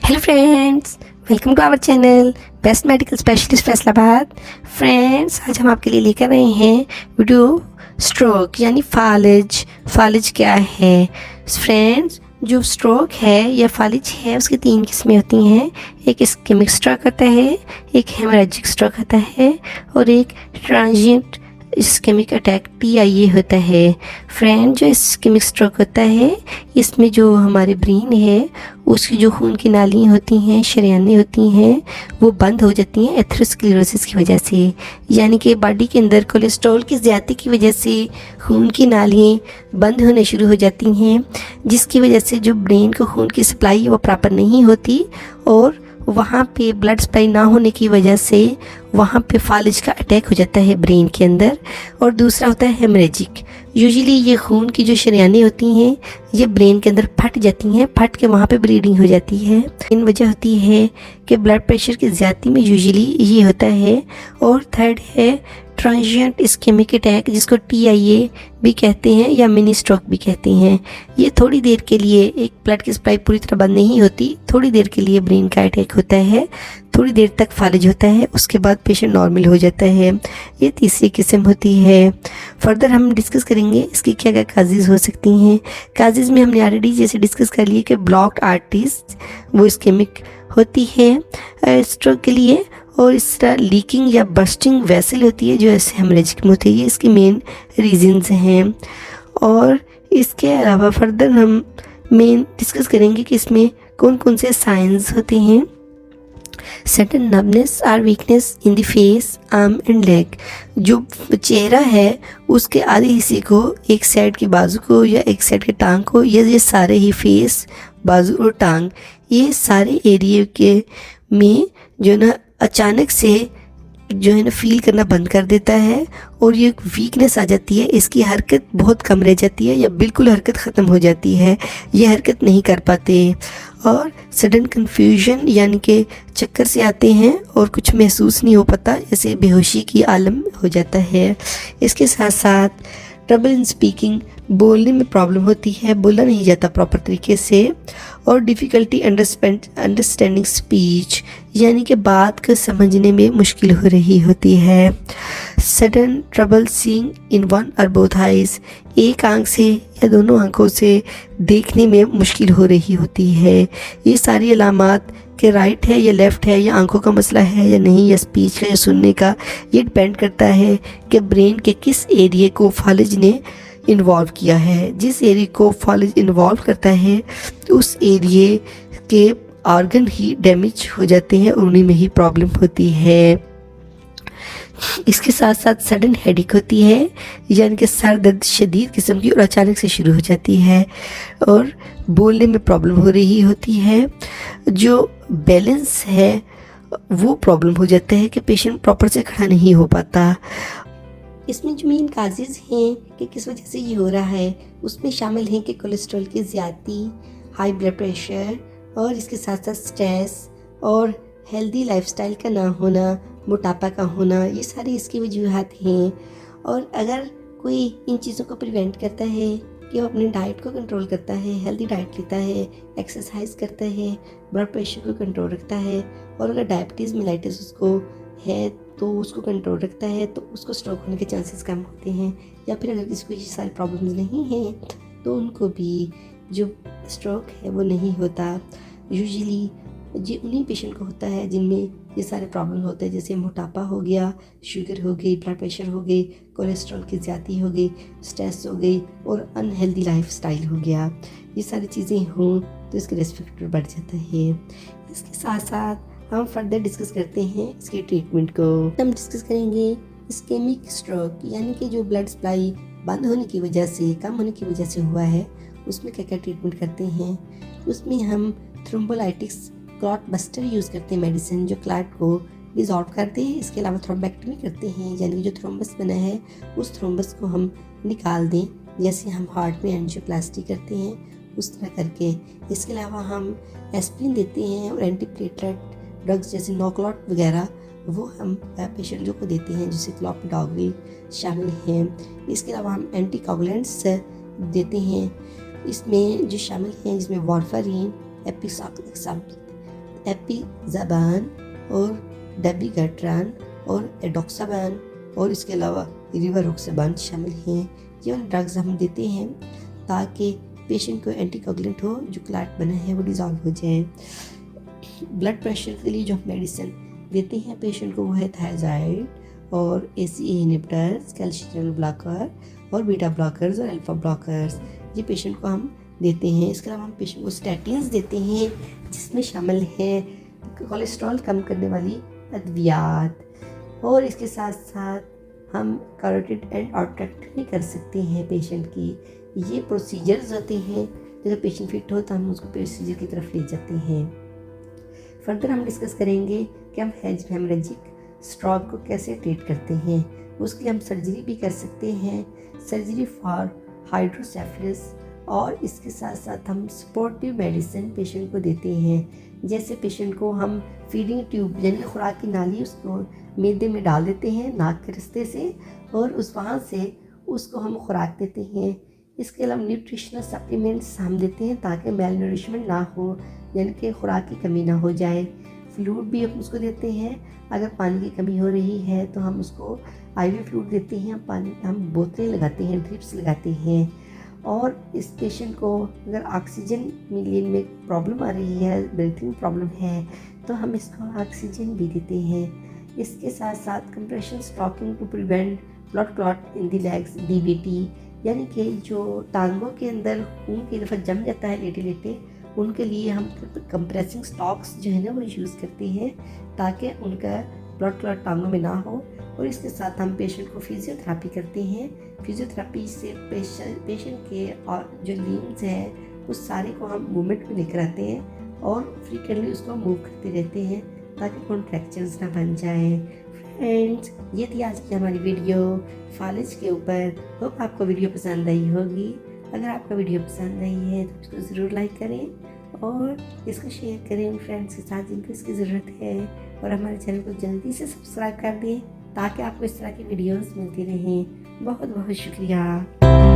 Hello friends, welcome to our channel best medical specialist Faisalabad. Friends, आज हम आपके लिए लेकर आए हैं वीडियो स्ट्रोक यानी फालिज। फालिज क्या है फ्रेंड्स? जो स्ट्रोक है या फालिज है उसकी 3 किस्में होती हैं। एक इस्केमिक स्ट्रोक होता है, एक हेमोरेजिक स्ट्रोक होता है और एक ट्रांजिएंट इस्केमिक अटैक TIA होता है। फ्रेंड, जो इस्केमिक स्ट्रोक होता है इसमें जो हमारे ब्रेन है उसकी जो खून की नालियाँ होती हैं, शरीयानें होती हैं, वो बंद हो जाती हैं एथेरोस्क्लेरोसिस की वजह से। यानी कि बॉडी के अंदर कोलेस्ट्रॉल की ज़्यादती की वजह से खून की नालियाँ बंद होने शुरू हो जाती हैं, जिसकी वजह से जो ब्रेन को खून की सप्लाई है वो प्रॉपर नहीं होती और वहाँ पे ब्लड सप्लाई ना होने की वजह से वहाँ पे फालिज का अटैक हो जाता है ब्रेन के अंदर। और दूसरा होता है हेमरेजिक। यूजुअली ये खून की जो शरीयानें होती हैं ये ब्रेन के अंदर फट जाती हैं, फट के वहाँ पे ब्लीडिंग हो जाती है। इन वजह होती है कि ब्लड प्रेशर की ज़्यादती में यूजुअली ये होता है। और थर्ड है ट्रांजिएंट इस्केमिक अटैक, जिसको TIA भी कहते हैं या मिनी स्ट्रोक भी कहते हैं। ये थोड़ी देर के लिए, एक ब्लड की सप्लाई पूरी तरह बंद नहीं होती, थोड़ी देर के लिए ब्रेन का अटैक होता है, थोड़ी देर तक फालिज होता है, उसके बाद पेशेंट नॉर्मल हो जाता है। ये तीसरी किस्म होती है। फर्दर हम डिस्कस करेंगे इसकी क्या क्या काजेज़ हो सकती हैं। काजेज़ में हमने ऑलरेडी जैसे डिस्कस कर लिए कि ब्लॉक्ड आर्टरीज वो इस्केमिक होती है स्ट्रोक के लिए, और इस तरह लीकिंग या बर्स्टिंग वेसल होती है जो ऐसे हेमरेजिक में होती है। ये इसकी मेन रीजंस हैं। और इसके अलावा फर्दर हम मेन डिस्कस करेंगे कि इसमें कौन कौन से साइंस होते हैं। सडन नर्वनेस और weakness in the face, arm and leg. जो चेहरा है उसके आधे हिस्से को, एक साइड के बाजू को या एक साइड के टांग को, ये सारे ही फेस, बाजू और टांग, ये सारे एरिया के में जो है ना अचानक से जो है ना फील करना बंद कर देता है और ये वीकनेस आ जाती है। इसकी हरकत बहुत कम रह जाती है या बिल्कुल हरकत ख़त्म हो जाती है, ये हरकत नहीं कर पाते। और सडन कन्फ्यूजन यानी कि चक्कर से आते हैं और कुछ महसूस नहीं हो पाता, जैसे बेहोशी की आलम हो जाता है। इसके साथ साथ ट्रबल इन स्पीकिंग, बोलने में प्रॉब्लम होती है, बोला नहीं जाता प्रॉपर तरीके से। और डिफ़िकल्टी अंडरस्टैंडिंग स्पीच, यानी कि बात को समझने में मुश्किल हो रही होती है। Sudden trouble seeing in one और बोथ आइज़, एक आंख से या दोनों आंखों से देखने में मुश्किल हो रही होती है। ये सारी अलामात कि राइट है या लेफ़्ट है, या आंखों का मसला है या नहीं, या स्पीच का या सुनने का, ये डिपेंड करता है कि ब्रेन के किस एरिए को फालिज ने इन्वॉल्व किया है। जिस एरिए को फालिज इन्वॉल्व करता है उस एरिए के ऑर्गन ही डैमेज हो जाते हैं और उन्हीं में ही प्रॉब्लम होती है। इसके साथ साथ सडन हेडेक होती है, यानी कि सर दर्द शदीद किस्म की और अचानक से शुरू हो जाती है। और बोलने में प्रॉब्लम हो रही होती है। जो बैलेंस है वो प्रॉब्लम हो जाता है कि पेशेंट प्रॉपर से खड़ा नहीं हो पाता। इसमें जो मेन काजेज़ हैं कि किस वजह से ये हो रहा है, उसमें शामिल हैं कि कोलेस्ट्रॉल की ज़्यादती, हाई ब्लड प्रेशर और इसके साथ साथ स्ट्रेस और हेल्दी लाइफस्टाइल का ना होना, मोटापा का होना, ये सारी इसकी वजूहात हैं। और अगर कोई इन चीज़ों को प्रिवेंट करता है कि वो अपने डाइट को कंट्रोल करता है, हेल्दी डाइट लेता है, एक्सरसाइज करता है, ब्लड प्रेशर को कंट्रोल रखता है, और अगर डायबिटीज़ मेलाइटिस उसको है तो उसको कंट्रोल रखता है, तो उसको स्ट्रोक होने के चांसेस कम होते हैं। या फिर अगर किसी को ये सारी प्रॉब्लम्स नहीं हैं तो उनको भी जो स्ट्रोक है वो नहीं होता। यूजुअली ये उन्हीं पेशेंट को होता है जिनमें ये सारे प्रॉब्लम होते हैं, जैसे मोटापा हो गया, शुगर हो गई, ब्लड प्रेशर हो गई, कोलेस्ट्रॉल की ज़्यादती हो गई, स्ट्रेस हो गई और अनहेल्दी लाइफस्टाइल हो गया। ये सारी चीज़ें हों तो इसके रिस्क फैक्टर बढ़ जाता है। इसके साथ साथ हम फर्दर डिस्कस करते हैं इसके ट्रीटमेंट को। हम डिस्कस करेंगे इस्केमिक स्ट्रोक, यानी कि जो ब्लड सप्लाई बंद होने की वजह से, कम होने की वजह से हुआ है, उसमें क्या क्या ट्रीटमेंट करते हैं। उसमें हम थ्रोम्बोलाइटिक्स क्लॉट बस्टर यूज़ करते हैं, मेडिसिन जो क्लॉट को डिसॉल्व करते हैं। इसके अलावा थ्रोम्बेक्टमी करते हैं, यानी कि जो थ्रोम्बस बना है उस थ्रोम्बस को हम निकाल दें, जैसे हम हार्ट में एंजियोप्लास्टी करते हैं उस तरह करके। इसके अलावा हम एस्पिरिन देते हैं और एंटीप्लेटलेट ड्रग्स जैसे नोक्लॉट वगैरह वो हम पेशेंटों को देते हैं, जिससे क्लोपिडॉग्रिल शामिल हैं। इसके अलावा हम एंटीकोगुलेंट्स देते हैं, इसमें जो शामिल हैं जिसमें वारफारीन, एपिसोक्साब एपिज़ाबान और डेबिगाट्रान और एडोक्साबान और इसके अलावा रिवारोक्साबान शामिल हैं। ये वाले ड्रग्स हम देते हैं ताकि पेशेंट को एंटीकोगुलेंट हो, जो क्लॉट बना है वो डिज़ोल्व हो जाए। ब्लड प्रेशर के लिए जो हम मेडिसिन देते हैं पेशेंट को वो है थायराइड और ACE inhibitors, calcium channel blocker और बीटा ब्लॉकर्स और अल्फा ब्लॉकर्स, ये पेशेंट को हम देते हैं। इसके अलावा हम पेशेंट को स्टैटिन्स देते हैं जिसमें शामिल है कोलेस्ट्रॉल कम करने वाली अद्वियात, और इसके साथ साथ हम कैरोटिड एंड ऑर्ट्रेक्टमी कर सकते हैं पेशेंट की। ये प्रोसीजर्स होते हैं, जब पेशेंट फिट हो तो हम उसको प्रोसीजर की तरफ ले जाते हैं। फर्दर हम डिस्कस करेंगे कि हम हेमरेजिक स्ट्रोक को कैसे ट्रीट करते हैं। उसके लिए हम सर्जरी भी कर सकते हैं, सर्जरी फॉर हाइड्रोसेफलस, और इसके साथ साथ हम सपोर्टिव मेडिसिन पेशेंट को देते हैं। जैसे पेशेंट को हम फीडिंग ट्यूब यानी खुराक की नाली उसको मैदे में डाल देते हैं नाक के रास्ते से, और वहाँ से उसको हम खुराक देते हैं। इसके अलावा न्यूट्रिशनल सप्लीमेंट्स हम देते हैं ताकि मेल नरिशमेंट ना हो, यानी कि खुराक की कमी ना हो जाए। फ्लूइड भी हम उसको देते हैं, अगर पानी की कमी हो रही है तो हम उसको IV फ्लूइड देते हैं, हम बोतलें लगाते हैं, ड्रिप्स लगाते हैं। और इस पेशेंट को अगर ऑक्सीजन मिलने में प्रॉब्लम आ रही है, ब्रीथिंग प्रॉब्लम है, तो हम इसको ऑक्सीजन भी देते हैं। इसके साथ साथ compression stocking to prevent blood clot in the legs, DVT, यानी कि जो टांगों के अंदर खून की दफ़ा जम जाता है लेटे लेटे, उनके लिए हम कंप्रेसिंग स्टॉक्स जो है ना वो यूज़ करते हैं ताकि उनका ब्लड क्लॉट टांगों में ना हो। और इसके साथ हम पेशेंट को फिजियोथेरेपी करते हैं। फिजियोथेरेपी से पेशेंट के और जो लिम्स हैं उस सारे को हम मूवमेंट में लेकर आते हैं और फ्रीक्वेंटली उसको मूव करते रहते हैं ताकि कॉन्ट्रैक्शंस ना बन जाए। फ्रेंड्स, ये थी आज की हमारी वीडियो फालिज के ऊपर। होप आपको वीडियो पसंद आई होगी। अगर आपको वीडियो पसंद आई है तो इसको ज़रूर लाइक करें और इसको शेयर करें उन फ्रेंड्स के साथ जिनको इसकी ज़रूरत है, और हमारे चैनल को जल्दी से सब्सक्राइब कर दें ताकि आपको इस तरह की वीडियोस मिलती रहें। बहुत बहुत शुक्रिया।